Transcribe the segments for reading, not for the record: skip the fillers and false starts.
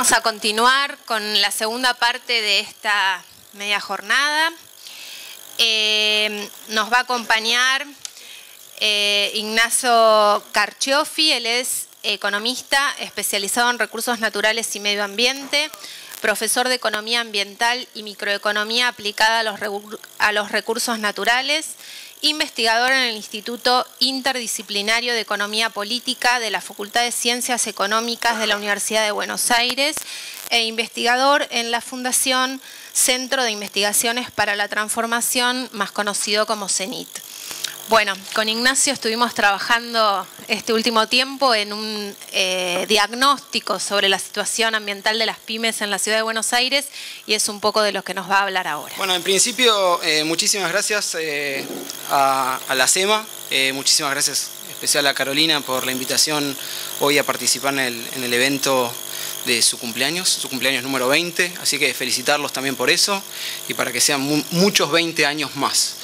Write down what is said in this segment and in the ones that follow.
Vamos a continuar con la segunda parte de esta media jornada. Nos va a acompañar Ignacio Carchiofi. Él es economista especializado en recursos naturales y medio ambiente, profesor de economía ambiental y microeconomía aplicada a los recursos naturales, investigador en el Instituto Interdisciplinario de Economía Política de la Facultad de Ciencias Económicas de la Universidad de Buenos Aires e investigador en la Fundación Centro de Investigaciones para la Transformación, más conocido como CENIT. Bueno, con Ignacio estuvimos trabajando este último tiempo en un diagnóstico sobre la situación ambiental de las pymes en la ciudad de Buenos Aires y es un poco de lo que nos va a hablar ahora. Bueno, en principio, muchísimas gracias a la CEMA, muchísimas gracias en especial a Carolina por la invitación hoy a participar en el evento de su cumpleaños número 20, así que felicitarlos también por eso y para que sean muchos 20 años más.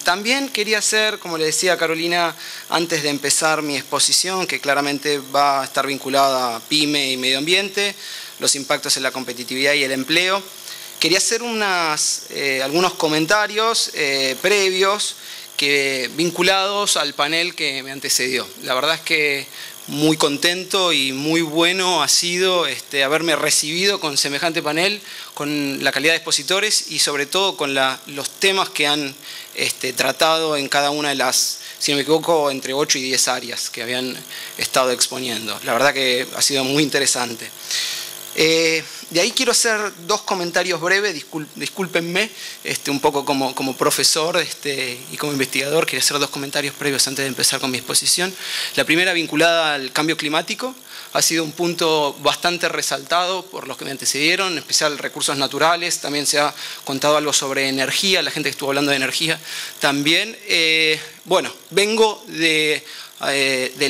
También quería hacer, como le decía a Carolina, antes de empezar mi exposición, que claramente va a estar vinculada a PYME y medio ambiente, los impactos en la competitividad y el empleo, quería hacer algunos comentarios previos vinculados al panel que me antecedió. La verdad es que muy contento y muy bueno ha sido haberme recibido con semejante panel, con la calidad de expositores y sobre todo con los temas que han tratado en cada una de las, si no me equivoco, entre 8 y 10 áreas que habían estado exponiendo. La verdad que ha sido muy interesante. De ahí quiero hacer dos comentarios breves, discúlpenme, un poco como profesor y como investigador, quería hacer dos comentarios previos antes de empezar con mi exposición. La primera vinculada al cambio climático, ha sido un punto bastante resaltado por los que me antecedieron, en especial recursos naturales, también se ha contado algo sobre energía, la gente que estuvo hablando de energía también. Bueno, vengo del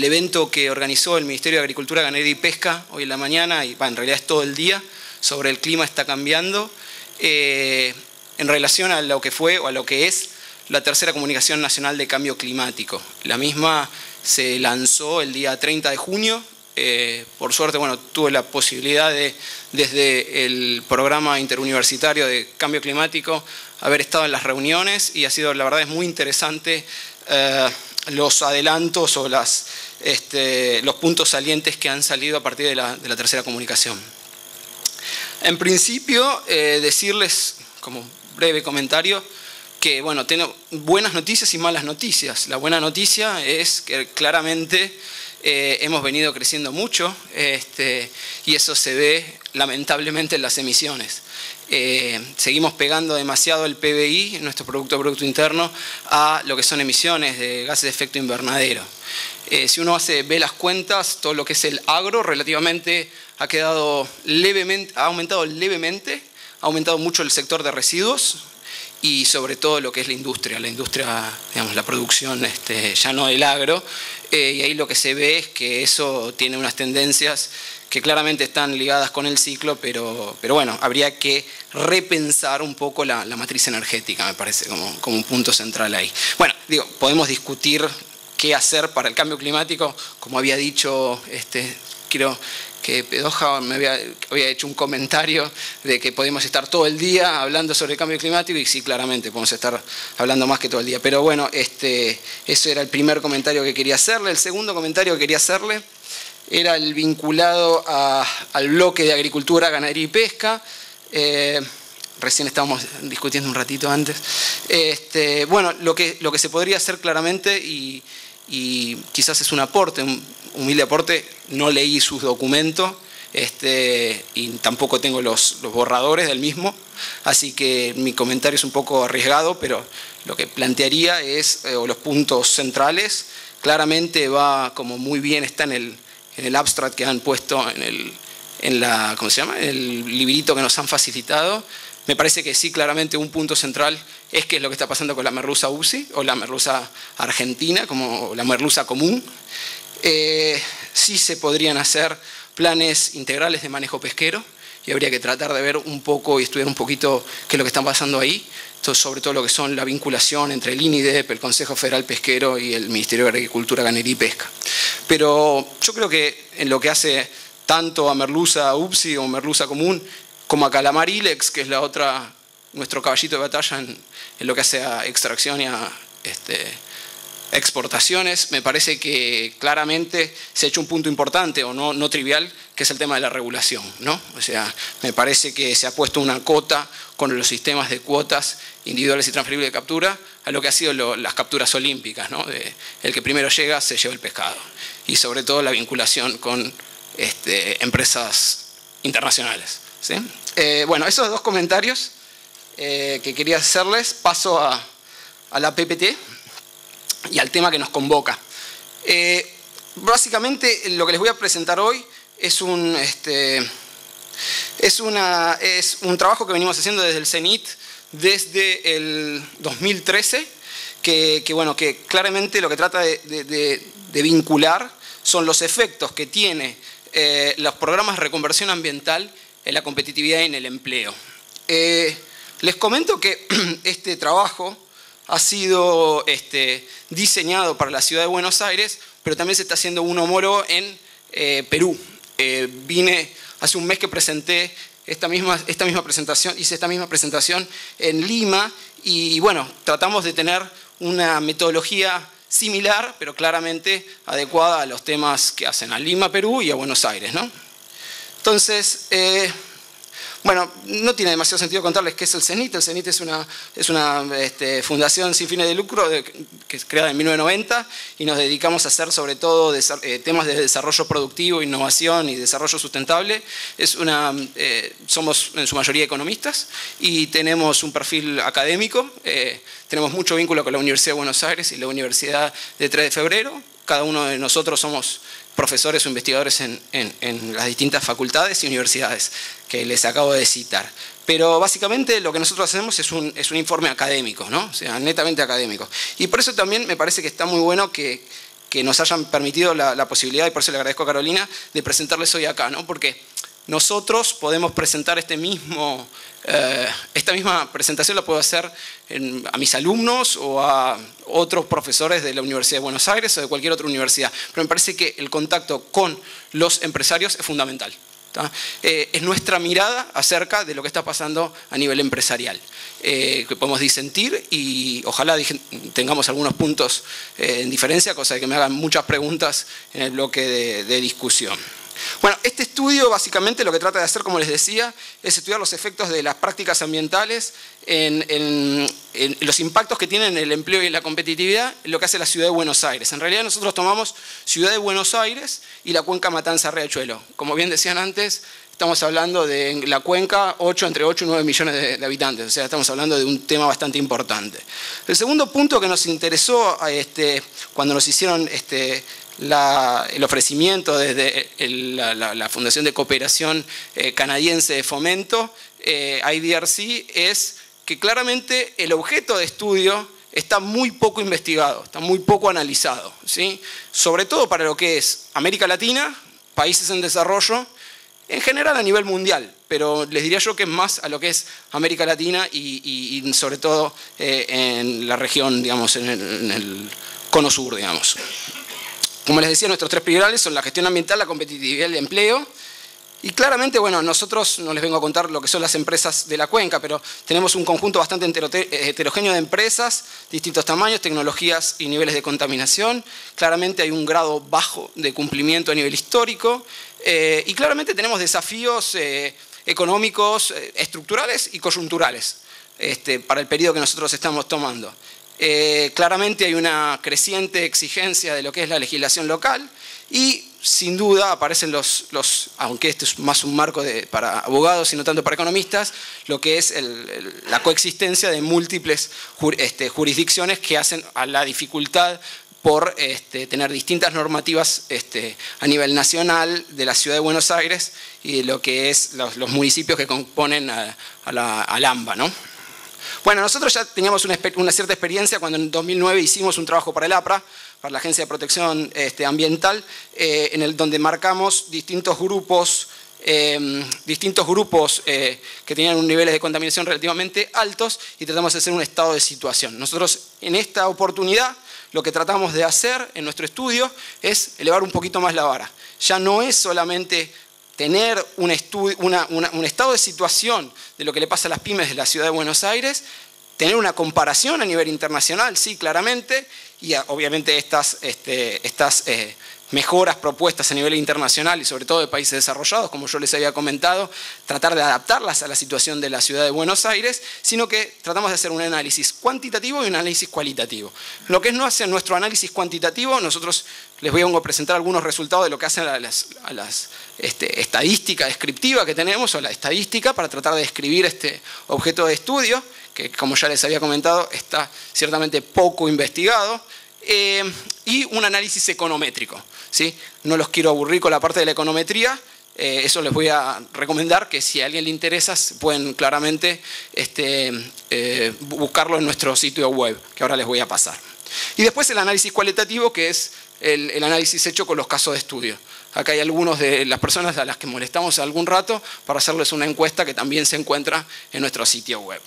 evento que organizó el Ministerio de Agricultura, Ganadería y Pesca hoy en la mañana, y en realidad es todo el día, sobre el clima está cambiando, en relación a lo que fue o a lo que es la tercera Comunicación Nacional de Cambio Climático. La misma se lanzó el día 30 de junio. Por suerte, bueno, tuve la posibilidad de, desde el programa interuniversitario de cambio climático, haber estado en las reuniones y ha sido, la verdad, es muy interesante los adelantos o los puntos salientes que han salido a partir de la tercera comunicación. En principio, decirles, como breve comentario, que bueno, tengo buenas noticias y malas noticias. La buena noticia es que claramente hemos venido creciendo mucho y eso se ve lamentablemente en las emisiones. Seguimos pegando demasiado el PBI, nuestro Producto Interno, a lo que son emisiones de gases de efecto invernadero. Si uno ve las cuentas, todo lo que es el agro relativamente ha aumentado levemente, ha aumentado mucho el sector de residuos y sobre todo lo que es la industria, digamos, la producción ya no del agro, y ahí lo que se ve es que eso tiene unas tendencias que claramente están ligadas con el ciclo, pero bueno, habría que repensar un poco la matriz energética, me parece, como un punto central ahí. Bueno, podemos discutir qué hacer para el cambio climático, como había dicho, creo que Pedoja me había hecho un comentario de que podemos estar todo el día hablando sobre el cambio climático y sí, claramente podemos estar hablando más que todo el día. Pero bueno, eso era el primer comentario que quería hacerle. El segundo comentario que quería hacerle era el vinculado al bloque de agricultura, ganadería y pesca. Recién estábamos discutiendo un ratito antes. Bueno, lo que se podría hacer claramente y quizás es un aporte, un humilde aporte, no leí sus documentos y tampoco tengo los borradores del mismo, así que mi comentario es un poco arriesgado, pero lo que plantearía es, o los puntos centrales, claramente va como muy bien, está en el abstract que han puesto ¿cómo se llama? En el librito que nos han facilitado. Me parece que sí, claramente un punto central es qué es lo que está pasando con la merluza UPSI o la merluza argentina, como la merluza común. Sí se podrían hacer planes integrales de manejo pesquero y habría que tratar de ver un poco y estudiar un poquito qué es lo que está pasando ahí, sobre todo lo que son la vinculación entre el INIDEP, el Consejo Federal Pesquero y el Ministerio de Agricultura, Ganadería y Pesca. Pero yo creo que en lo que hace tanto a merluza UPSI o merluza común, como a calamar ilex, que es la otra, nuestro caballito de batalla en lo que hace a extracción y a exportaciones. Me parece que claramente se ha hecho un punto importante o no trivial, que es el tema de la regulación, ¿no? O sea, me parece que se ha puesto una cota con los sistemas de cuotas individuales y transferibles de captura a lo que ha sido las capturas olímpicas, ¿no? El que primero llega se lleva el pescado. Y sobre todo la vinculación con empresas internacionales, ¿sí? Bueno, esos dos comentarios que quería hacerles. Paso a la PPT y al tema que nos convoca. Básicamente lo que les voy a presentar hoy es un trabajo que venimos haciendo desde el CENIT desde el 2013, que claramente lo que trata de vincular son los efectos que tiene los programas de reconversión ambiental en la competitividad y en el empleo. Les comento que este trabajo ha sido diseñado para la ciudad de Buenos Aires, pero también se está haciendo un homólogo en Perú. Vine hace un mes que presenté hice esta misma presentación en Lima, y bueno, tratamos de tener una metodología similar, pero claramente adecuada a los temas que hacen a Lima, Perú, y a Buenos Aires, ¿no? Entonces, bueno, no tiene demasiado sentido contarles qué es el CENIT. El CENIT es una fundación sin fines de lucro que es creada en 1990, y nos dedicamos a hacer sobre todo temas de desarrollo productivo, innovación y desarrollo sustentable. Somos en su mayoría economistas y tenemos un perfil académico. Tenemos mucho vínculo con la Universidad de Buenos Aires y la Universidad de 3 de Febrero. Cada uno de nosotros somos profesores o investigadores en las distintas facultades y universidades que les acabo de citar. Pero básicamente lo que nosotros hacemos es un informe académico, ¿no? O sea, netamente académico. Y por eso también me parece que está muy bueno que nos hayan permitido la posibilidad, y por eso le agradezco a Carolina, de presentarles hoy acá, ¿no? Porque nosotros podemos presentar esta misma presentación la puedo hacer a mis alumnos o a otros profesores de la Universidad de Buenos Aires o de cualquier otra universidad. Pero me parece que el contacto con los empresarios es fundamental, ¿tá? Es nuestra mirada acerca de lo que está pasando a nivel empresarial, que podemos disentir, y ojalá tengamos algunos puntos en diferencia, cosa de que me hagan muchas preguntas en el bloque de discusión. Bueno, este estudio básicamente lo que trata de hacer, como les decía, es estudiar los efectos de las prácticas ambientales en los impactos que tienen en el empleo y en la competitividad, en lo que hace la ciudad de Buenos Aires. En realidad nosotros tomamos ciudad de Buenos Aires y la cuenca Matanza-Riachuelo. Como bien decían antes, estamos hablando de la cuenca entre 8 y 9 millones de habitantes, o sea, estamos hablando de un tema bastante importante. El segundo punto que nos interesó cuando nos hicieron el ofrecimiento desde la Fundación de Cooperación Canadiense de Fomento, IDRC, es que claramente el objeto de estudio está muy poco investigado, está muy poco analizado, ¿sí? Sobre todo para lo que es América Latina, países en desarrollo, en general a nivel mundial, pero les diría yo que es más a lo que es América Latina y sobre todo en la región, digamos, en el cono sur, digamos. Como les decía, nuestros tres pilares son la gestión ambiental, la competitividad y el empleo. Y claramente, bueno, nosotros no les vengo a contar lo que son las empresas de la cuenca, pero tenemos un conjunto bastante heterogéneo de empresas, distintos tamaños, tecnologías y niveles de contaminación. Claramente hay un grado bajo de cumplimiento a nivel histórico. Y claramente tenemos desafíos económicos, estructurales y coyunturales para el periodo que nosotros estamos tomando. Claramente hay una creciente exigencia de lo que es la legislación local, y sin duda aparecen aunque esto es más un marco para abogados y no tanto para economistas, lo que es la coexistencia de múltiples jurisdicciones que hacen a la dificultad por tener distintas normativas a nivel nacional de la ciudad de Buenos Aires y de lo que es los municipios que componen al AMBA, ¿no? Bueno, nosotros ya teníamos una cierta experiencia cuando en 2009 hicimos un trabajo para el APRA, para la Agencia de Protección Ambiental, donde marcamos distintos grupos que tenían un niveles de contaminación relativamente altos, y tratamos de hacer un estado de situación. Nosotros en esta oportunidad lo que tratamos de hacer en nuestro estudio es elevar un poquito más la vara. Ya no es solamente tener un estado de situación de lo que le pasa a las pymes de la ciudad de Buenos Aires, tener una comparación a nivel internacional, sí, claramente, y obviamente estas mejoras propuestas a nivel internacional y sobre todo de países desarrollados, como yo les había comentado, tratar de adaptarlas a la situación de la ciudad de Buenos Aires, sino que tratamos de hacer un análisis cuantitativo y un análisis cualitativo. Lo que no hace nuestro análisis cuantitativo, nosotros les voy a presentar algunos resultados de lo que hacen a las estadística descriptiva que tenemos, o la estadística, para tratar de describir este objeto de estudio, que como ya les había comentado, está ciertamente poco investigado, y un análisis econométrico, ¿sí? No los quiero aburrir con la parte de la econometría, eso les voy a recomendar que si a alguien le interesa pueden claramente buscarlo en nuestro sitio web, que ahora les voy a pasar. Y después el análisis cualitativo, que es el análisis hecho con los casos de estudio. Acá hay algunos de las personas a las que molestamos algún rato para hacerles una encuesta que también se encuentra en nuestro sitio web.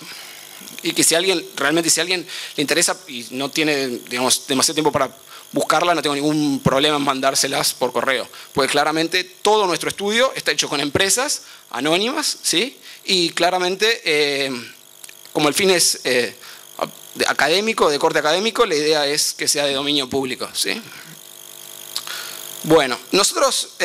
Y que si a alguien le interesa y no tiene, digamos, demasiado tiempo para buscarla, no tengo ningún problema en mandárselas por correo. Pues claramente todo nuestro estudio está hecho con empresas anónimas, ¿sí? Y claramente, como el fin es académico, de corte académico, la idea es que sea de dominio público, ¿sí? Bueno, nosotros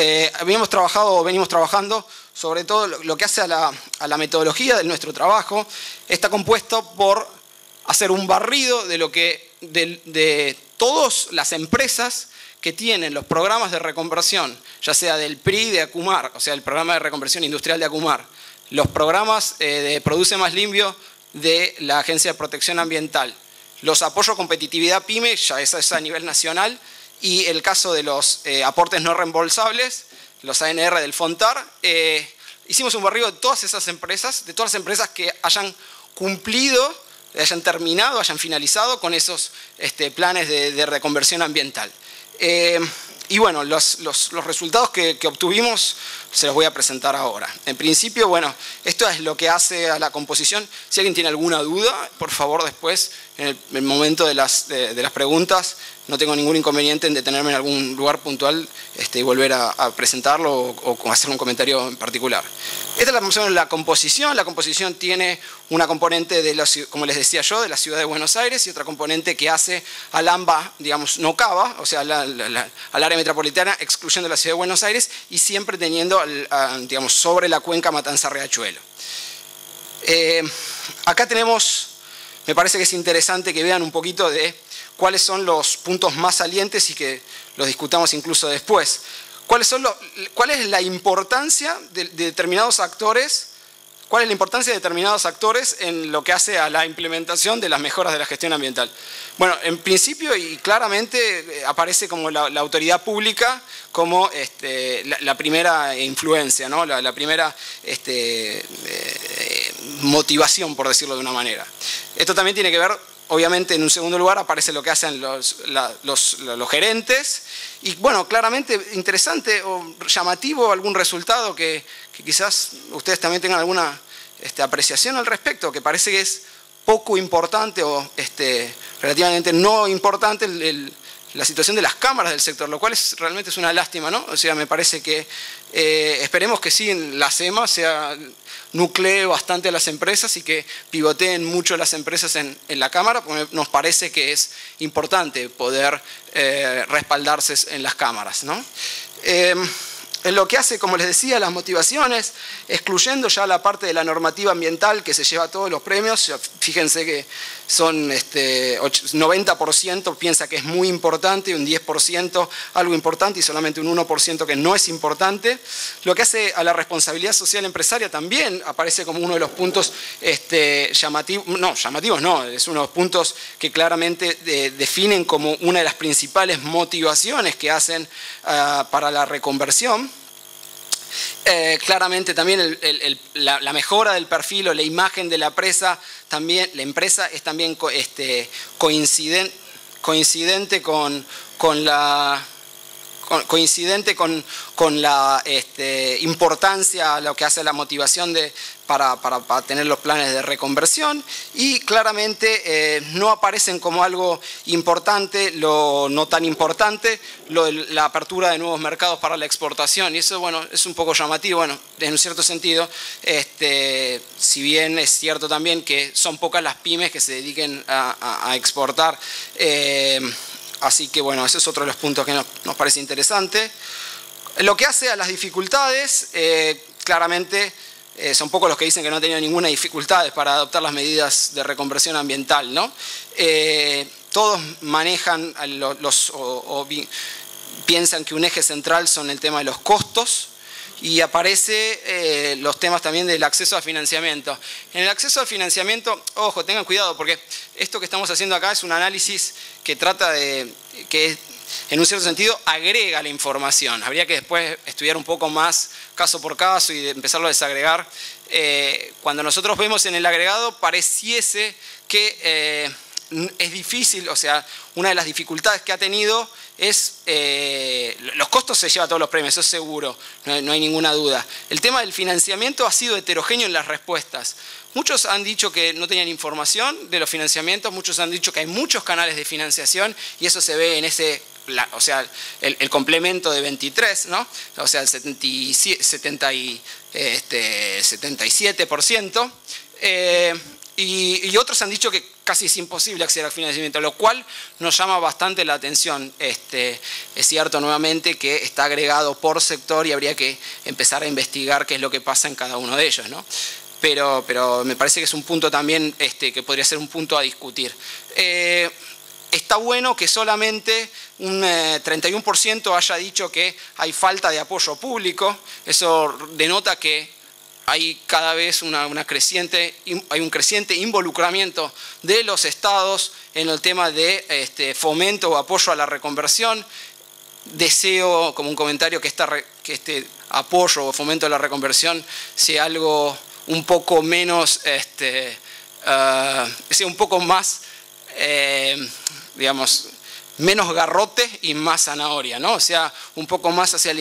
venimos trabajando sobre todo lo que hace a la metodología de nuestro trabajo. Está compuesto por hacer un barrido de todas las empresas que tienen los programas de reconversión, ya sea del PRI de Acumar, o sea, el programa de reconversión industrial de Acumar, los programas de Produce Más Limpio de la Agencia de Protección Ambiental, los apoyos competitividad PYME, ya es a nivel nacional, y el caso de los aportes no reembolsables, los ANR del FONTAR. Hicimos un barrido de todas esas empresas, de todas las empresas que hayan cumplido, hayan terminado, hayan finalizado con esos planes de reconversión ambiental. Y bueno, los resultados que obtuvimos se los voy a presentar ahora. En principio, bueno, esto es lo que hace a la composición. Si alguien tiene alguna duda, por favor, después, en el momento de las preguntas, no tengo ningún inconveniente en detenerme en algún lugar puntual y volver a presentarlo o hacer un comentario en particular. Esta es la composición. La composición tiene una componente, como les decía yo, de la ciudad de Buenos Aires y otra componente que hace al AMBA, digamos, no CABA, o sea, al área metropolitana, excluyendo la ciudad de Buenos Aires y siempre teniendo, digamos, sobre la cuenca Matanza-Riachuelo. Acá tenemos, me parece que es interesante que vean un poquito de cuáles son los puntos más salientes y que los discutamos incluso después. ¿Cuál es la importancia de determinados actores? ¿Cuál es la importancia de determinados actores en lo que hace a la implementación de las mejoras de la gestión ambiental? Bueno, en principio y claramente aparece como la autoridad pública como la primera influencia, ¿no? La primera motivación, por decirlo de una manera. Esto también tiene que ver, obviamente, en un segundo lugar aparece lo que hacen los gerentes. Y bueno, claramente interesante o llamativo algún resultado que quizás ustedes también tengan alguna apreciación al respecto, que parece que es poco importante o relativamente no importante la situación de las cámaras del sector, lo cual realmente es una lástima, ¿no? O sea, me parece que esperemos que sí, la SEMA nuclee bastante a las empresas y que pivoteen mucho las empresas en la Cámara, porque nos parece que es importante poder respaldarse en las cámaras, ¿no? En lo que hace, como les decía, las motivaciones, excluyendo ya la parte de la normativa ambiental que se lleva todos los premios, fíjense que son 90% piensa que es muy importante, un 10% algo importante y solamente un 1% que no es importante. Lo que hace a la responsabilidad social empresaria también aparece como uno de los puntos llamativos, no, es uno de los puntos que claramente definen como una de las principales motivaciones que hacen para la reconversión. Claramente también la mejora del perfil o la imagen de la empresa es también coincidente con coincidente con la importancia, lo que hace la motivación para tener los planes de reconversión, y claramente no aparecen como algo importante, lo no tan importante, la apertura de nuevos mercados para la exportación, y eso, bueno, es un poco llamativo, bueno, en un cierto sentido, si bien es cierto también que son pocas las pymes que se dediquen a exportar, así que bueno, ese es otro de los puntos que nos parece interesante. Lo que hace a las dificultades, claramente son pocos los que dicen que no han tenido ninguna dificultad para adoptar las medidas de reconversión ambiental, ¿no? Todos manejan piensan que un eje central son el tema de los costos, y aparece los temas también del acceso a financiamiento. En el acceso al financiamiento, ojo, tengan cuidado, porque esto que estamos haciendo acá es un análisis que trata de, que en un cierto sentido agrega la información. Habría que después estudiar un poco más caso por caso y empezarlo a desagregar. Cuando nosotros vemos en el agregado, pareciese que es difícil, o sea, una de las dificultades que ha tenido es, los costos se lleva todos los premios, eso es seguro, no hay ninguna duda. El tema del financiamiento ha sido heterogéneo en las respuestas. Muchos han dicho que no tenían información de los financiamientos, muchos han dicho que hay muchos canales de financiación, y eso se ve en ese, o sea, el complemento de 23, ¿no? O sea, el 77%. Y otros han dicho que casi es imposible acceder al financiamiento, lo cual nos llama bastante la atención. Es cierto nuevamente que está agregado por sector y habría que empezar a investigar qué es lo que pasa en cada uno de ellos, ¿no? Pero me parece que es un punto también que podría ser un punto a discutir. Está bueno que solamente un 31% haya dicho que hay falta de apoyo público. Eso denota que hay cada vez hay un creciente involucramiento de los estados en el tema de fomento o apoyo a la reconversión. Deseo, como un comentario, que este apoyo o fomento a la reconversión sea algo un poco menos, sea un poco más, digamos, menos garrote y más zanahoria, ¿no? O sea, un poco más hacia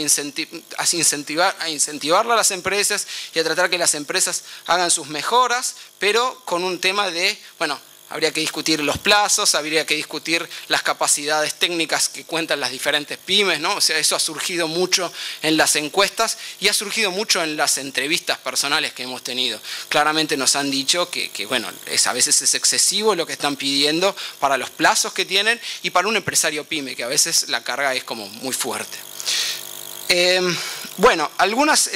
incentivarla a las empresas y a tratar que las empresas hagan sus mejoras, pero con un tema de, bueno, habría que discutir los plazos, habría que discutir las capacidades técnicas que cuentan las diferentes pymes, ¿no? O sea, eso ha surgido mucho en las encuestas y ha surgido mucho en las entrevistas personales que hemos tenido. Claramente nos han dicho que bueno, a veces es excesivo lo que están pidiendo para los plazos que tienen y para un empresario pyme, que a veces la carga es como muy fuerte. Bueno, algunas...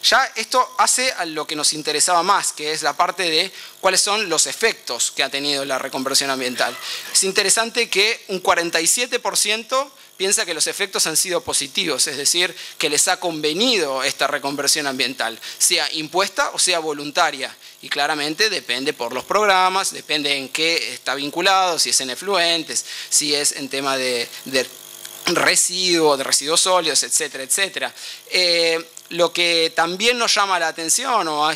Ya esto hace a lo que nos interesaba más, que es la parte de cuáles son los efectos que ha tenido la reconversión ambiental. Es interesante que un 47% piensa que los efectos han sido positivos, es decir, que les ha convenido esta reconversión ambiental, sea impuesta o sea voluntaria. Y claramente depende por los programas, depende en qué está vinculado, si es en efluentes, si es en tema de residuos sólidos, etcétera, etcétera. Lo que también nos llama la atención, o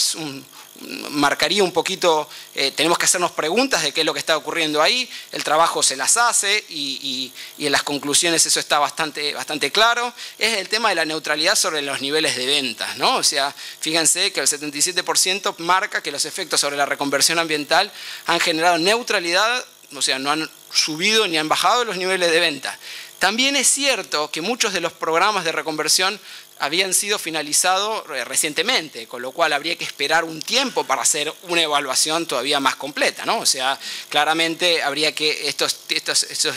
marcaría un poquito, tenemos que hacernos preguntas de qué es lo que está ocurriendo ahí, el trabajo se las hace y en las conclusiones eso está bastante claro, es el tema de la neutralidad sobre los niveles de ventas, ¿no? O sea, fíjense que el 77% marca que los efectos sobre la reconversión ambiental han generado neutralidad, o sea, no han subido ni han bajado los niveles de venta. También es cierto que muchos de los programas de reconversión habían sido finalizados recientemente, con lo cual habría que esperar un tiempo para hacer una evaluación todavía más completa, ¿no? O sea, claramente habría que estos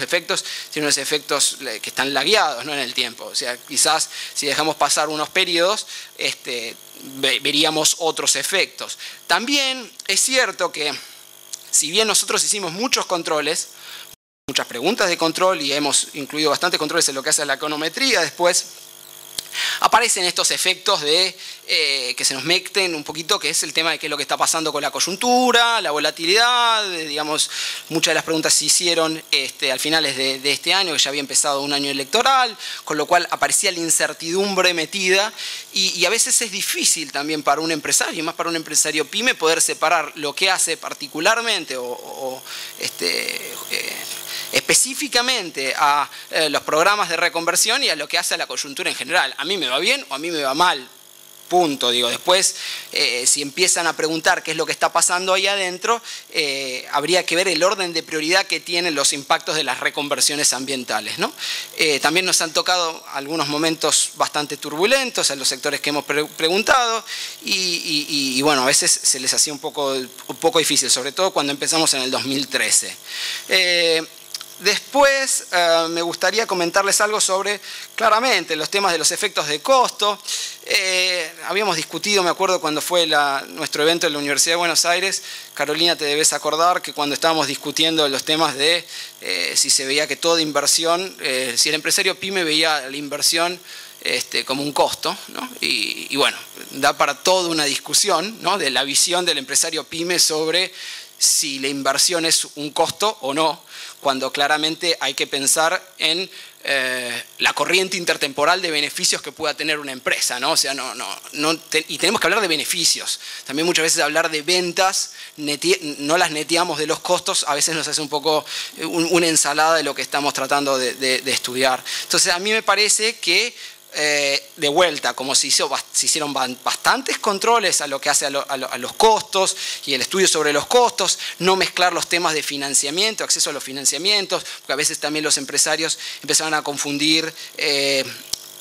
efectos tienen unos efectos que están lagueados, ¿no? En el tiempo. O sea, quizás si dejamos pasar unos periodos, veríamos otros efectos. También es cierto que si bien nosotros hicimos muchos controles, muchas preguntas de control y hemos incluido bastantes controles en lo que hace la econometría, después aparecen estos efectos de que se nos meten un poquito, que es el tema de qué es lo que está pasando con la coyuntura, la volatilidad, digamos, muchas de las preguntas se hicieron al finales de este año, que ya había empezado un año electoral, con lo cual aparecía la incertidumbre metida y a veces es difícil también para un empresario, y más para un empresario pyme, poder separar lo que hace particularmente específicamente a los programas de reconversión y a lo que hace a la coyuntura en general. A mí me va bien o a mí me va mal. Punto, digo. Después, si empiezan a preguntar qué es lo que está pasando ahí adentro, habría que ver el orden de prioridad que tienen los impactos de las reconversiones ambientales, ¿no? También nos han tocado algunos momentos bastante turbulentos en los sectores que hemos preguntado y bueno, a veces se les hacía un poco difícil, sobre todo cuando empezamos en el 2013. Después me gustaría comentarles algo sobre, claramente, los temas de los efectos de costo. Habíamos discutido, me acuerdo cuando fue nuestro evento en la Universidad de Buenos Aires, Carolina, te debes acordar que cuando estábamos discutiendo los temas de si se veía que toda inversión, si el empresario pyme veía la inversión como un costo, ¿no? Y bueno, da para toda una discusión, ¿no?, de la visión del empresario pyme sobre si la inversión es un costo o no, cuando claramente hay que pensar en la corriente intertemporal de beneficios que pueda tener una empresa, ¿no? O sea, y tenemos que hablar de beneficios. También muchas veces hablar de ventas, no las neteamos de los costos, a veces nos hace un poco una ensalada de lo que estamos tratando de estudiar. Entonces, a mí me parece que de vuelta, como se hicieron bastantes controles a lo que hace a los costos y el estudio sobre los costos, no mezclar los temas de financiamiento, acceso a los financiamientos, porque a veces también los empresarios empezaban a confundir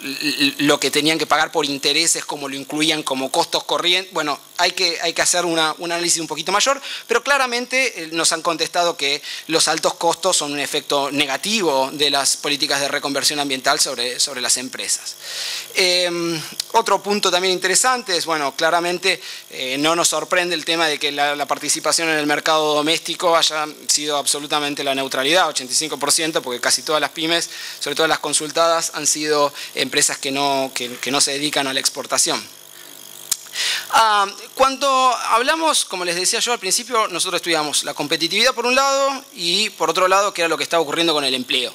lo que tenían que pagar por intereses, como lo incluían como costos corrientes. Bueno, hay que hacer un análisis un poquito mayor, pero claramente nos han contestado que los altos costos son un efecto negativo de las políticas de reconversión ambiental sobre las empresas. Otro punto también interesante es, bueno, claramente no nos sorprende el tema de que la participación en el mercado doméstico haya sido absolutamente la neutralidad, 85%, porque casi todas las pymes, sobre todo las consultadas, han sido empresas que no se dedican a la exportación. Cuando hablamos, como les decía yo al principio, nosotros estudiamos la competitividad por un lado y por otro lado qué era lo que estaba ocurriendo con el empleo.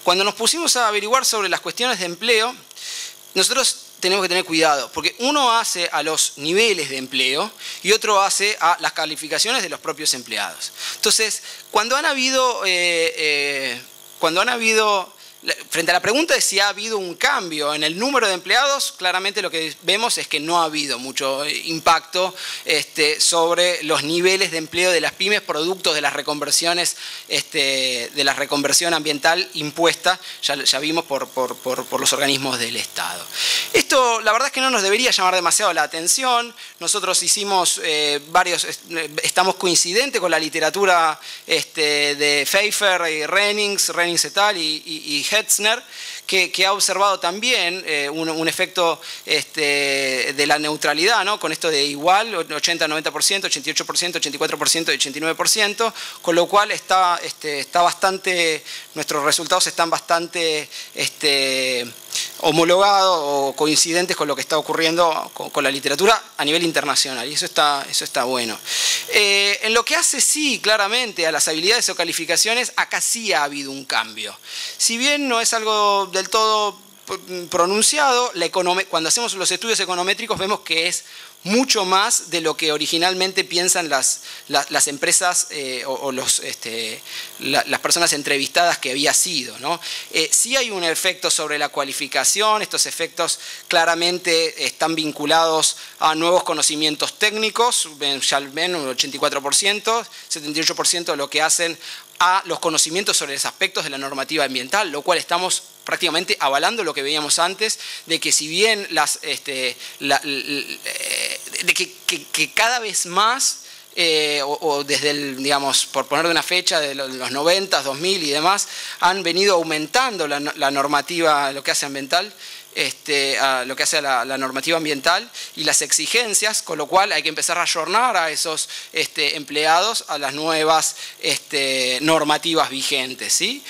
Cuando nos pusimos a averiguar sobre las cuestiones de empleo, nosotros tenemos que tener cuidado, porque uno hace a los niveles de empleo y otro hace a las calificaciones de los propios empleados. Entonces, cuando han habido frente a la pregunta de si ha habido un cambio en el número de empleados, claramente lo que vemos es que no ha habido mucho impacto sobre los niveles de empleo de las pymes, productos de las reconversiones, de la reconversión ambiental impuesta, ya vimos por los organismos del Estado. Esto, la verdad es que no nos debería llamar demasiado la atención. Nosotros hicimos estamos coincidentes con la literatura de Pfeiffer y Rennings et al. y Hetzner, que ha observado también un efecto de la neutralidad, ¿no?, con esto de igual, 80-90%, 88%, 84% y 89%, con lo cual está bastante, nuestros resultados están bastante homologados o coincidentes con lo que está ocurriendo con la literatura a nivel internacional, y eso está bueno. En lo que hace sí claramente a las habilidades o calificaciones, acá sí ha habido un cambio. Si bien no es algo del todo pronunciado, cuando hacemos los estudios econométricos vemos que es mucho más de lo que originalmente piensan las empresas o las personas entrevistadas que había sido, ¿no? Sí hay un efecto sobre la cualificación, estos efectos claramente están vinculados a nuevos conocimientos técnicos, ya ven un 84%, 78% de lo que hacen a los conocimientos sobre los aspectos de la normativa ambiental, lo cual estamos prácticamente avalando lo que veíamos antes, de que si bien que cada vez más, o desde digamos, por poner de una fecha, de los 90, 2000 y demás, han venido aumentando la normativa, lo que hace ambiental, lo que hace a la normativa ambiental y las exigencias, con lo cual hay que empezar a ayornar a esos empleados a las nuevas normativas vigentes, ¿sí?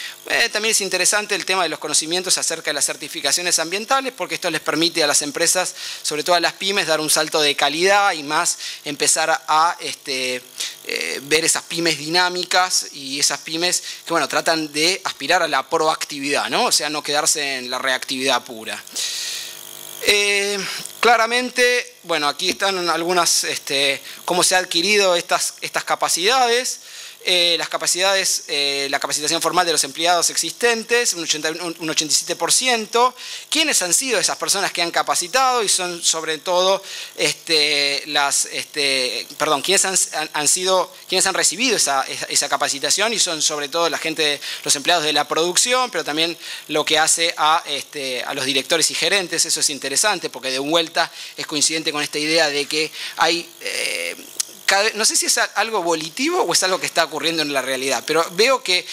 También es interesante el tema de los conocimientos acerca de las certificaciones ambientales, porque esto les permite a las empresas, sobre todo a las pymes, dar un salto de calidad y más empezar a ver esas pymes dinámicas y esas pymes que, bueno, tratan de aspirar a la proactividad, ¿no? O sea, no quedarse en la reactividad pura. Claramente, bueno, aquí están algunas, cómo se han adquirido estas capacidades. las capacidades, la capacitación formal de los empleados existentes, un 87%. ¿Quiénes han sido esas personas que han capacitado? Y son sobre todo ¿quiénes han recibido esa capacitación? Y son sobre todo la gente, los empleados de la producción, pero también lo que hace a los directores y gerentes. Eso es interesante porque de vuelta es coincidente con esta idea de que hay... no sé si es algo volitivo o es algo que está ocurriendo en la realidad, pero veo que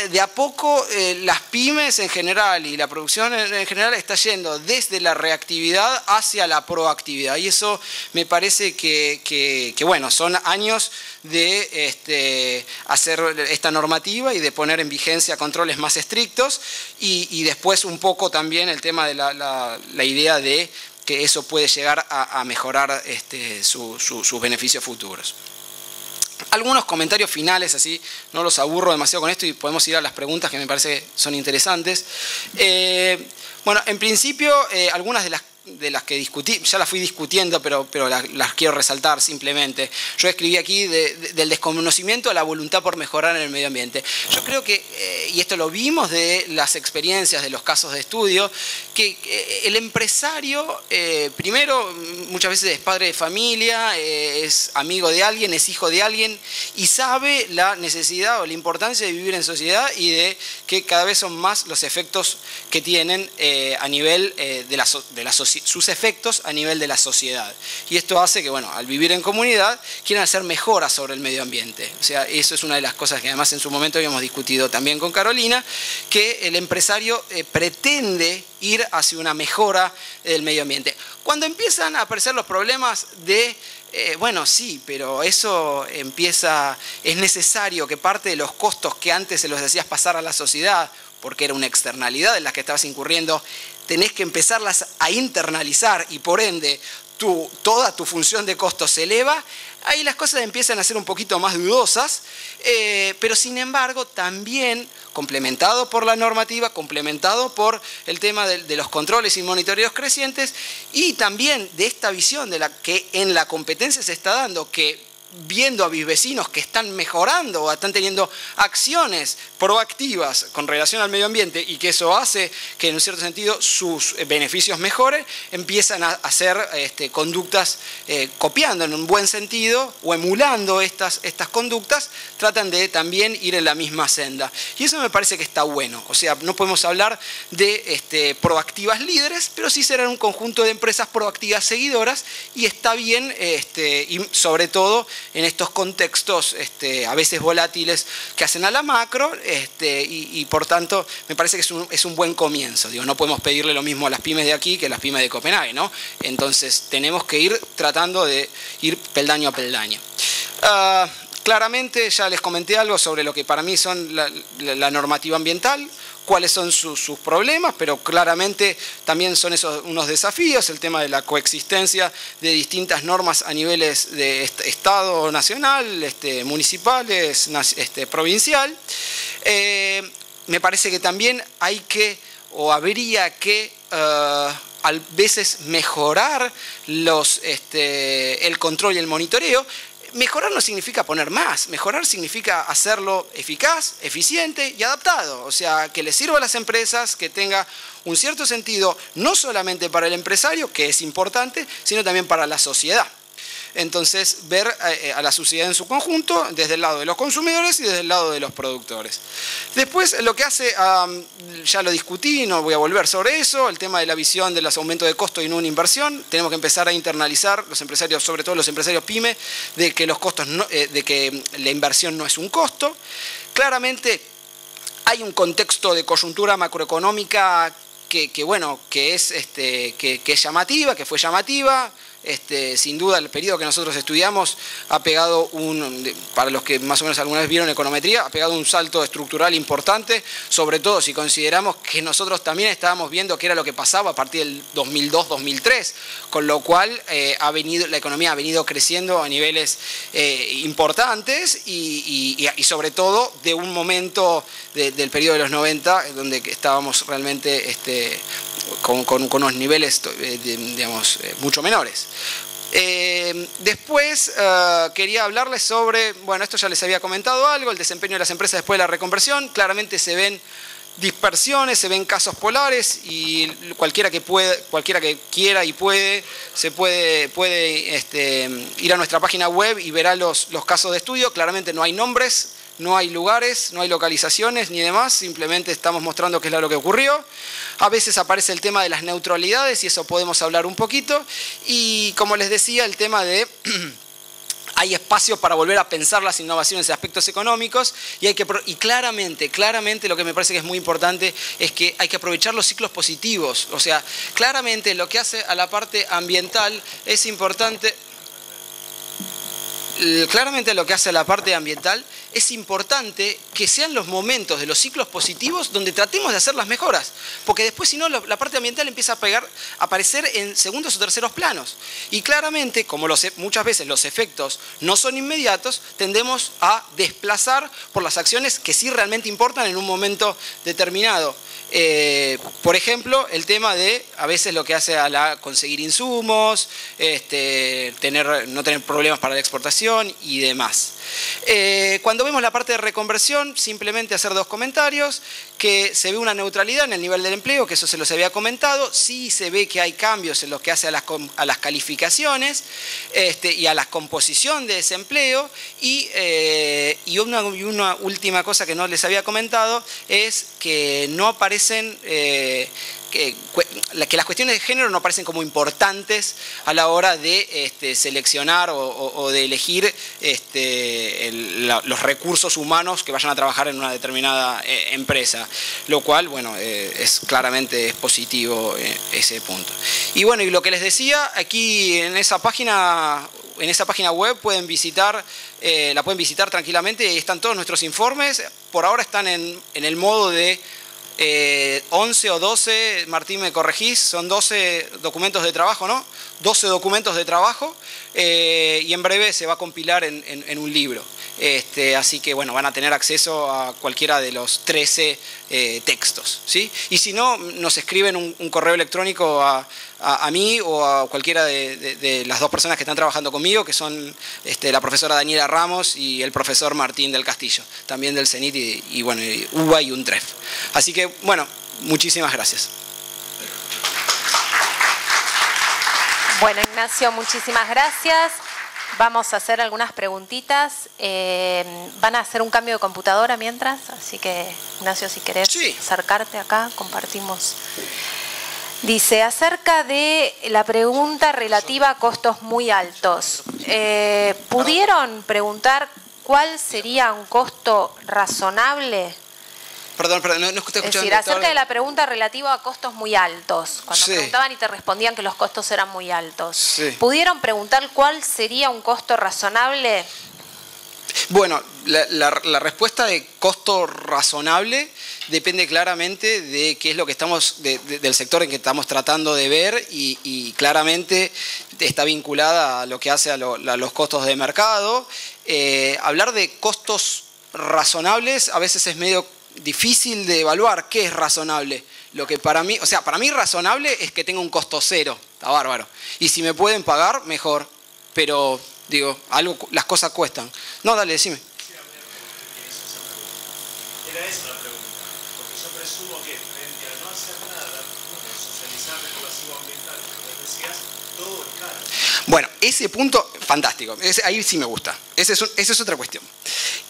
de a poco las pymes en general y la producción en general está yendo desde la reactividad hacia la proactividad. Y eso me parece que bueno, son años de hacer esta normativa y de poner en vigencia controles más estrictos y después un poco también el tema de la idea de que eso puede llegar a mejorar sus beneficios futuros. Algunos comentarios finales, así no los aburro demasiado con esto y podemos ir a las preguntas que me parece que son interesantes. Bueno, en principio, algunas de las que discutí, ya las fui discutiendo, pero las quiero resaltar simplemente. Yo escribí aquí del desconocimiento a la voluntad por mejorar en el medio ambiente. Yo creo que, y esto lo vimos de las experiencias, de los casos de estudio, que el empresario, primero, muchas veces es padre de familia, es amigo de alguien, es hijo de alguien, y sabe la necesidad o la importancia de vivir en sociedad y de que cada vez son más los efectos que tienen a nivel de la sociedad, sus efectos a nivel de la sociedad. Y esto hace que, bueno, al vivir en comunidad, quieran hacer mejoras sobre el medio ambiente. O sea, eso es una de las cosas que además en su momento habíamos discutido también con Carolina, que el empresario pretende ir hacia una mejora del medio ambiente. Cuando empiezan a aparecer los problemas de bueno, sí, pero eso es necesario que parte de los costos que antes se los hacías pasar a la sociedad, porque era una externalidad en la que estabas incurriendo, tenés que empezarlas a internalizar y por ende toda tu función de costo se eleva. Ahí las cosas empiezan a ser un poquito más dudosas, pero sin embargo también complementado por la normativa, complementado por el tema de los controles y monitoreos crecientes y también de esta visión de la que en la competencia se está dando, que viendo a mis vecinos que están mejorando o están teniendo acciones proactivas con relación al medio ambiente y que eso hace que en un cierto sentido sus beneficios mejoren, empiezan a hacer conductas copiando en un buen sentido o emulando estas conductas, tratan de también ir en la misma senda. Y eso me parece que está bueno. O sea, no podemos hablar de proactivas líderes, pero sí serán un conjunto de empresas proactivas seguidoras y está bien, y sobre todo en estos contextos a veces volátiles que hacen a la macro y por tanto me parece que es un buen comienzo. Digo, no podemos pedirle lo mismo a las pymes de aquí que a las pymes de Copenhague, ¿no? Entonces tenemos que ir tratando de ir peldaño a peldaño. Claramente ya les comenté algo sobre lo que para mí son la normativa ambiental, cuáles son sus problemas, pero claramente también son esos unos desafíos, el tema de la coexistencia de distintas normas a niveles de Estado nacional, municipales, provincial. Me parece que también hay que, o habría que, a veces mejorar el control y el monitoreo. Mejorar no significa poner más, mejorar significa hacerlo eficaz, eficiente y adaptado. O sea, que le sirva a las empresas, que tenga un cierto sentido no solamente para el empresario, que es importante, sino también para la sociedad. Entonces, ver a la sociedad en su conjunto, desde el lado de los consumidores y desde el lado de los productores. Después, lo que hace, ya lo discutí, no voy a volver sobre eso, el tema de la visión de los aumentos de costo y no una inversión. Tenemos que empezar a internalizar los empresarios, sobre todo los empresarios pyme, de que los costos de que la inversión no es un costo. Claramente, hay un contexto de coyuntura macroeconómica que es llamativa, que fue llamativa. Sin duda el periodo que nosotros estudiamos ha pegado para los que más o menos alguna vez vieron econometría, ha pegado un salto estructural importante, sobre todo si consideramos que nosotros también estábamos viendo qué era lo que pasaba a partir del 2002-2003, con lo cual la economía ha venido creciendo a niveles importantes y sobre todo de un momento del periodo de los 90 donde estábamos realmente con unos niveles digamos, mucho menores. Después quería hablarles sobre, bueno, esto ya les había comentado algo, el desempeño de las empresas después de la reconversión. Claramente se ven dispersiones, se ven casos polares y cualquiera que quiera y puede ir a nuestra página web y verá los casos de estudio. Claramente no hay nombres, no hay lugares, no hay localizaciones ni demás, simplemente estamos mostrando qué es lo que ocurrió. A veces aparece el tema de las neutralidades y eso podemos hablar un poquito. Y como les decía, el tema de hay espacio para volver a pensar las innovaciones en aspectos económicos y claramente lo que me parece que es muy importante es que hay que aprovechar los ciclos positivos. O sea, claramente lo que hace a la parte ambiental es importante. Claramente lo que hace a la parte ambiental es importante que sean los momentos de los ciclos positivos donde tratemos de hacer las mejoras, porque después si no la parte ambiental empieza a aparecer en segundos o terceros planos. Y claramente, como muchas veces los efectos no son inmediatos, tendemos a desplazar por las acciones que sí realmente importan en un momento determinado. Por ejemplo, el tema de a veces lo que hace a conseguir insumos, no tener problemas para la exportación y demás. Cuando vemos la parte de reconversión, simplemente hacer dos comentarios, que se ve una neutralidad en el nivel del empleo, que eso se los había comentado, sí se ve que hay cambios en lo que hace a las calificaciones y a la composición de ese empleo, y una última cosa que no les había comentado es que no aparecen que las cuestiones de género no aparecen como importantes a la hora de seleccionar o de elegir los recursos humanos que vayan a trabajar en una determinada empresa, lo cual, bueno, claramente es positivo ese punto. Y bueno, y lo que les decía, aquí en esa página web pueden visitar, la pueden visitar tranquilamente, y están todos nuestros informes. Por ahora están en el modo de 11 o 12, Martín me corregís, son 12 documentos de trabajo, ¿no? 12 documentos de trabajo, y en breve se va a compilar en un libro. Así que bueno, van a tener acceso a cualquiera de los 13 textos, ¿sí? Y si no, nos escriben un correo electrónico a mí o a cualquiera de las dos personas que están trabajando conmigo, que son la profesora Daniela Ramos y el profesor Martín del Castillo, también del CENIT y bueno, UBA y UNTREF. Así que bueno, muchísimas gracias. Bueno, Ignacio, muchísimas gracias. Vamos a hacer algunas preguntitas. Van a hacer un cambio de computadora mientras, así que, Ignacio, si querés acercarte acá, compartimos. Dice, acerca de la pregunta relativa a costos muy altos, ¿pudieron preguntar cuál sería un costo razonable? Perdón, no estoy escuchando. Es decir, acerca de la pregunta relativa a costos muy altos, cuando preguntaban y te respondían que los costos eran muy altos, ¿pudieron preguntar cuál sería un costo razonable? Bueno, la respuesta de costo razonable depende claramente de qué es lo que estamos, del sector en que estamos tratando de ver, y claramente está vinculada a lo que hace a los costos de mercado. Hablar de costos razonables a veces es medio difícil de evaluar. ¿Qué es razonable? Lo que para mí razonable es que tenga un costo cero, está bárbaro. Y si me pueden pagar, mejor. Pero, digo, las cosas cuestan. No, dale, decime. Era esa la pregunta, porque yo presumo que frente a no hacer nada, socializar el pasivo ambiental, como decías, todo es caro. Bueno, ese punto, fantástico. Ahí sí me gusta. Esa es otra cuestión.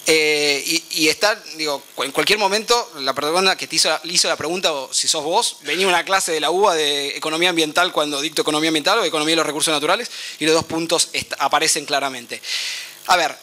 Y está, digo, en cualquier momento, la persona que hizo la pregunta, o si sos vos, venía a una clase de la UBA de economía ambiental cuando dicto economía ambiental o economía de los recursos naturales, y los dos puntos aparecen claramente. A ver,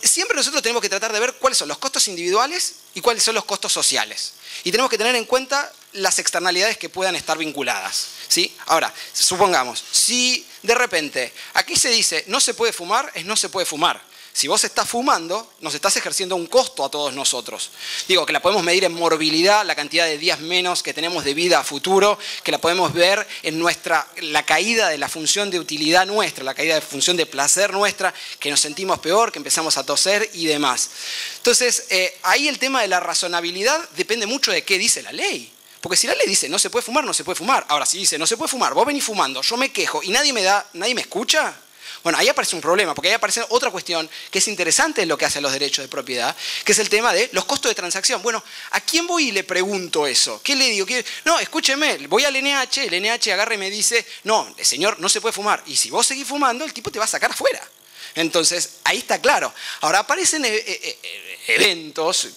siempre nosotros tenemos que tratar de ver cuáles son los costos individuales y cuáles son los costos sociales. Y tenemos que tener en cuenta las externalidades que puedan estar vinculadas, ¿sí? Ahora, supongamos, si de repente aquí se dice no se puede fumar, no se puede fumar. Si vos estás fumando, nos estás ejerciendo un costo a todos nosotros. Digo, que la podemos medir en morbilidad, la cantidad de días menos que tenemos de vida a futuro, que la podemos ver en la caída de la función de utilidad nuestra, la caída de función de placer nuestra, que nos sentimos peor, que empezamos a toser y demás. Entonces, ahí el tema de la razonabilidad depende mucho de qué dice la ley. Porque si la ley dice no se puede fumar, no se puede fumar. Ahora, si dice no se puede fumar, vos venís fumando, yo me quejo y nadie me escucha, bueno, ahí aparece un problema, porque ahí aparece otra cuestión que es interesante en lo que hace a los derechos de propiedad, que es el tema de los costos de transacción. Bueno, ¿a quién voy y le pregunto eso? ¿Qué le digo? No, escúcheme, voy al NH, el NH agarra y me dice, no, señor, no se puede fumar. Y si vos seguís fumando, el tipo te va a sacar afuera. Entonces, ahí está claro. Ahora, aparecen eventos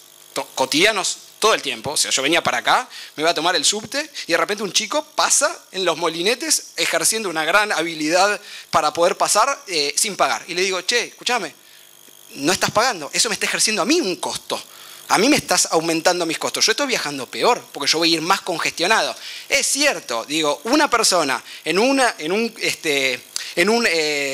cotidianos todo el tiempo. O sea, yo venía para acá, me iba a tomar el subte y de repente un chico pasa en los molinetes ejerciendo una gran habilidad para poder pasar sin pagar. Y le digo, che, escúchame, no estás pagando, eso me está ejerciendo a mí un costo. A mí me estás aumentando mis costos. Yo estoy viajando peor porque yo voy a ir más congestionado. Es cierto, digo, una persona en un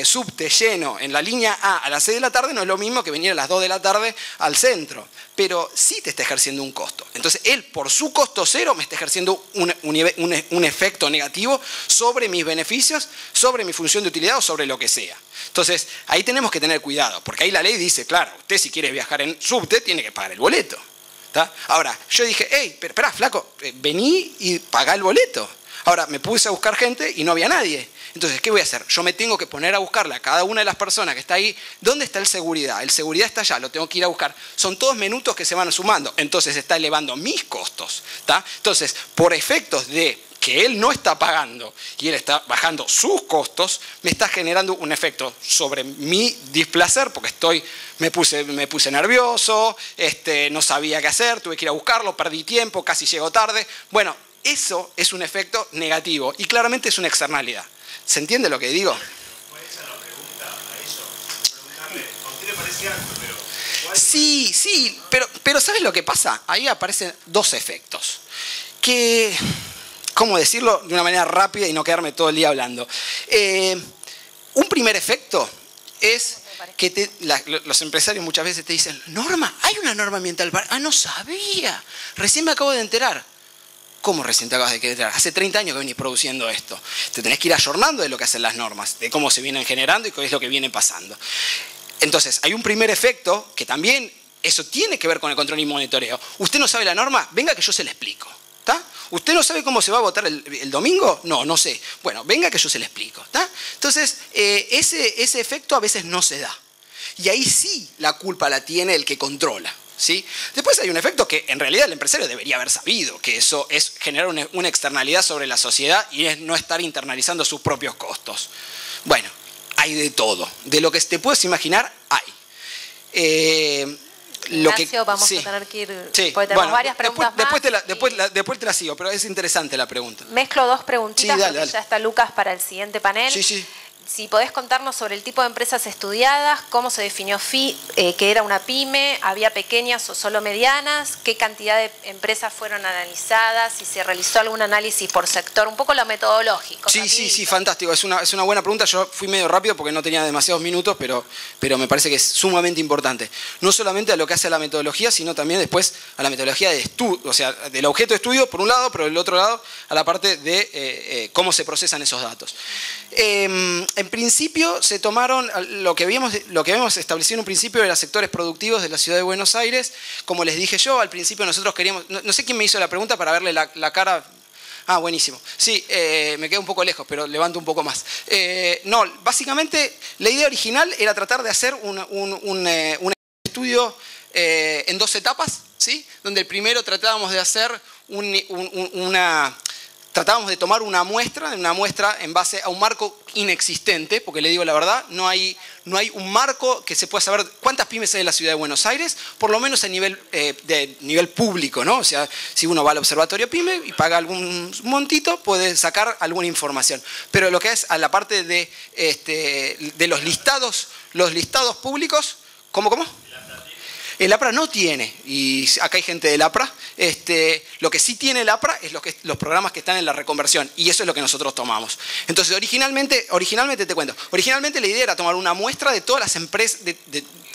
subte lleno en la línea A las 6 de la tarde no es lo mismo que venir a las 2 de la tarde al centro. Pero sí te está ejerciendo un costo. Entonces, él por su costo cero me está ejerciendo un efecto negativo sobre mis beneficios, sobre mi función de utilidad o sobre lo que sea. Entonces, ahí tenemos que tener cuidado, porque ahí la ley dice, claro, usted si quiere viajar en subte tiene que pagar el boleto. ¿Tá? Ahora, yo dije, hey, pero esperá, flaco, vení y pagá el boleto. Ahora, me puse a buscar gente y no había nadie. Entonces, ¿qué voy a hacer? Yo me tengo que poner a buscarle a cada una de las personas que está ahí. ¿Dónde está el seguridad? El seguridad está allá, lo tengo que ir a buscar. Son todos minutos que se van sumando. Entonces, está elevando mis costos. ¿Tá? Entonces, por efectos de que él no está pagando y él está bajando sus costos, me está generando un efecto sobre mi displacer, porque me puse nervioso, no sabía qué hacer, tuve que ir a buscarlo, perdí tiempo, casi llego tarde. Bueno, eso es un efecto negativo y claramente es una externalidad. ¿Se entiende lo que digo? ¿Cuál es la pregunta a eso? Preguntarle, ¿a usted le parece alto, pero...? Sí, pero ¿sabes lo que pasa? Ahí aparecen dos efectos. Que, ¿cómo decirlo de una manera rápida y no quedarme todo el día hablando? Un primer efecto es que los empresarios muchas veces te dicen, norma, hay una norma ambiental. Ah, no sabía, recién me acabo de enterar. ¿Cómo recién te acabas de enterar? Hace 30 años que venís produciendo esto. Te tenés que ir ayornando de lo que hacen las normas, de cómo se vienen generando y qué es lo que viene pasando. Entonces, hay un primer efecto que también eso tiene que ver con el control y monitoreo. ¿Usted no sabe la norma? Venga que yo se la explico. ¿Tá? ¿Usted no sabe cómo se va a votar el domingo? No sé. Bueno, venga que yo se la explico. ¿Tá? Entonces, ese efecto a veces no se da. Y ahí sí la culpa la tiene el que controla. ¿Sí? Después hay un efecto que en realidad el empresario debería haber sabido, que eso es generar una externalidad sobre la sociedad y es no estar internalizando sus propios costos. Bueno, hay de todo. De lo que te puedes imaginar, hay. Ignacio, vamos a tener que ir, sí, porque tenemos varias preguntas después te la sigo, pero es interesante la pregunta. Mezclo dos preguntitas, sí, dale. Ya está Lucas para el siguiente panel. Sí. Si podés contarnos sobre el tipo de empresas estudiadas, cómo se definió que era una pyme, había pequeñas o solo medianas, qué cantidad de empresas fueron analizadas, si se realizó algún análisis por sector, un poco lo metodológico. Sí, fantástico. Es una buena pregunta. Yo fui medio rápido porque no tenía demasiados minutos, pero me parece que es sumamente importante. No solamente a lo que hace a la metodología, sino también después a la metodología de estudio, o sea, del objeto de estudio por un lado, pero del otro lado a la parte de cómo se procesan esos datos. En principio se tomaron lo que habíamos establecido en un principio de los sectores productivos de la ciudad de Buenos Aires. Como les dije yo, al principio nosotros queríamos, no sé quién me hizo la pregunta para verle la cara. Ah, buenísimo. Sí, me quedo un poco lejos, pero levanto un poco más. No, básicamente la idea original era tratar de hacer un estudio en dos etapas, ¿sí? Donde el primero tratábamos de hacer tratábamos de tomar una muestra en base a un marco inexistente, porque le digo la verdad, no hay un marco que se pueda saber cuántas pymes hay en la ciudad de Buenos Aires, por lo menos a nivel público, ¿no? O sea, si uno va al observatorio PYME y paga algún montito, puede sacar alguna información. Pero lo que es a la parte de los listados públicos, ¿cómo? El APRA no tiene, y acá hay gente del APRA, lo que sí tiene el APRA es los programas que están en la reconversión, y eso es lo que nosotros tomamos. Entonces, originalmente te cuento, originalmente la idea era tomar una muestra de todas las empresas,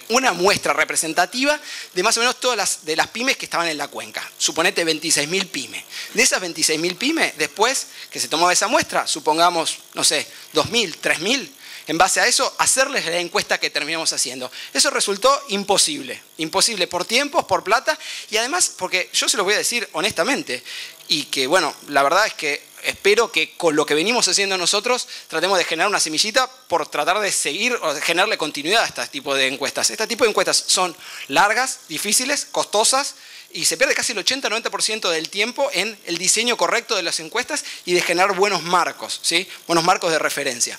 una muestra representativa de más o menos todas las pymes que estaban en la cuenca. Suponete 26.000 pymes. De esas 26.000 pymes, después que se tomaba esa muestra, supongamos, no sé, 2.000, 3.000, en base a eso, hacerles la encuesta que terminamos haciendo. Eso resultó imposible. Imposible por tiempos, por plata y además, porque yo se lo voy a decir honestamente, y que, bueno, la verdad es que espero que con lo que venimos haciendo nosotros tratemos de generar una semillita por tratar de seguir o de generarle continuidad a este tipo de encuestas. Este tipo de encuestas son largas, difíciles, costosas, y se pierde casi el 80-90% del tiempo en el diseño correcto de las encuestas y de generar buenos marcos, ¿sí? Buenos marcos de referencia.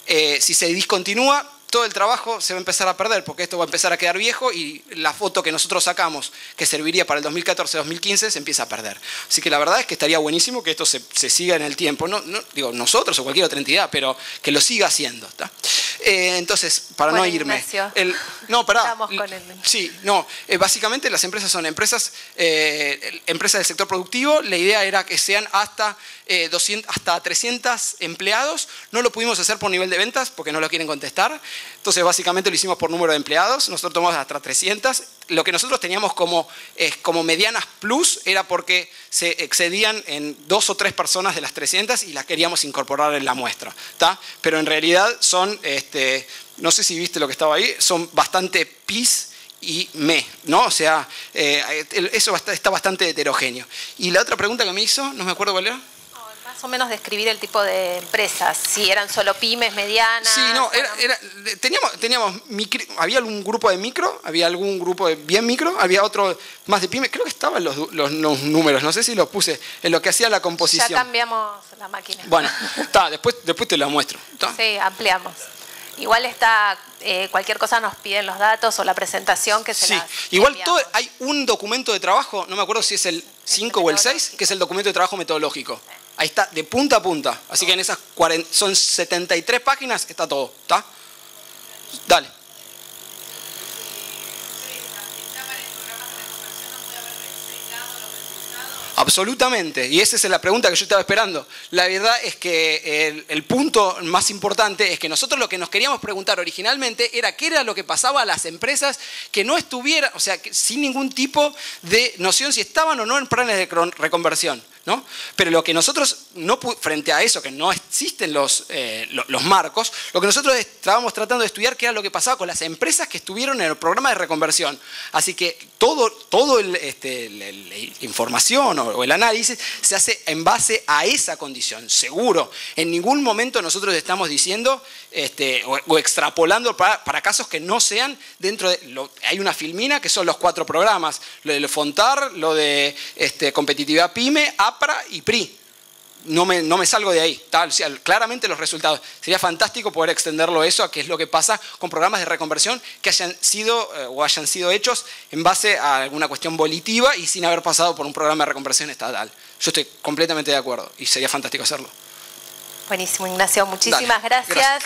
Si se discontinúa, todo el trabajo se va a empezar a perder, porque esto va a empezar a quedar viejo y la foto que nosotros sacamos, que serviría para el 2014-2015, se empieza a perder. Así que la verdad es que estaría buenísimo que esto se siga en el tiempo. No digo nosotros o cualquier otra entidad, pero que lo siga haciendo, ¿tá? Entonces, para no irme... No, pará. Estamos con él. Sí, no. Básicamente las empresas son empresas del sector productivo. La idea era que sean hasta 300 empleados. No lo pudimos hacer por nivel de ventas porque no lo quieren contestar. Entonces, básicamente lo hicimos por número de empleados. Nosotros tomamos hasta 300. Lo que nosotros teníamos como medianas plus era porque se excedían en 2 o 3 personas de las 300 y las queríamos incorporar en la muestra, ¿tá? Pero en realidad son, no sé si viste lo que estaba ahí, son bastante pis y me, ¿no? O sea, eso está bastante heterogéneo. Y la otra pregunta que me hizo, no me acuerdo cuál era. Más o menos describir el tipo de empresas, si eran solo pymes, medianas. Sí, no, teníamos había algún grupo de micro, había algún grupo de bien micro, había otro más de pyme, creo que estaban los números, no sé si los puse en lo que hacía la composición. Ya cambiamos la máquina. Bueno, después te lo muestro. ¿Tá? Sí, ampliamos. Igual está, cualquier cosa nos piden los datos o la presentación que se sí. las Igual hay un documento de trabajo, no me acuerdo si es el 5 o el 6, que es el documento de trabajo metodológico. Ahí está, de punta a punta. Así que en esas son 73 páginas, está todo. ¿Está? Dale. Absolutamente, y esa es la pregunta que yo estaba esperando. La verdad es que el punto más importante es que nosotros lo que nos queríamos preguntar originalmente era qué era lo que pasaba a las empresas que no estuvieran, o sea, sin ningún tipo de noción si estaban o no en planes de reconversión, ¿no? Pero lo que nosotros, frente a eso, que no existen los marcos, lo que nosotros estábamos tratando de estudiar qué era lo que pasaba con las empresas que estuvieron en el programa de reconversión. Así que todo la información o el análisis se hace en base a esa condición, seguro. En ningún momento nosotros estamos diciendo o extrapolando para casos que no sean dentro de... hay una filmina que son los 4 programas, lo del FONTAR, lo de competitividad PYME, APRA y PRI. No me salgo de ahí. O sea, claramente los resultados. Sería fantástico poder extenderlo eso a qué es lo que pasa con programas de reconversión que hayan sido hechos en base a alguna cuestión volitiva y sin haber pasado por un programa de reconversión estatal. Yo estoy completamente de acuerdo y sería fantástico hacerlo. Buenísimo, Ignacio. Muchísimas gracias.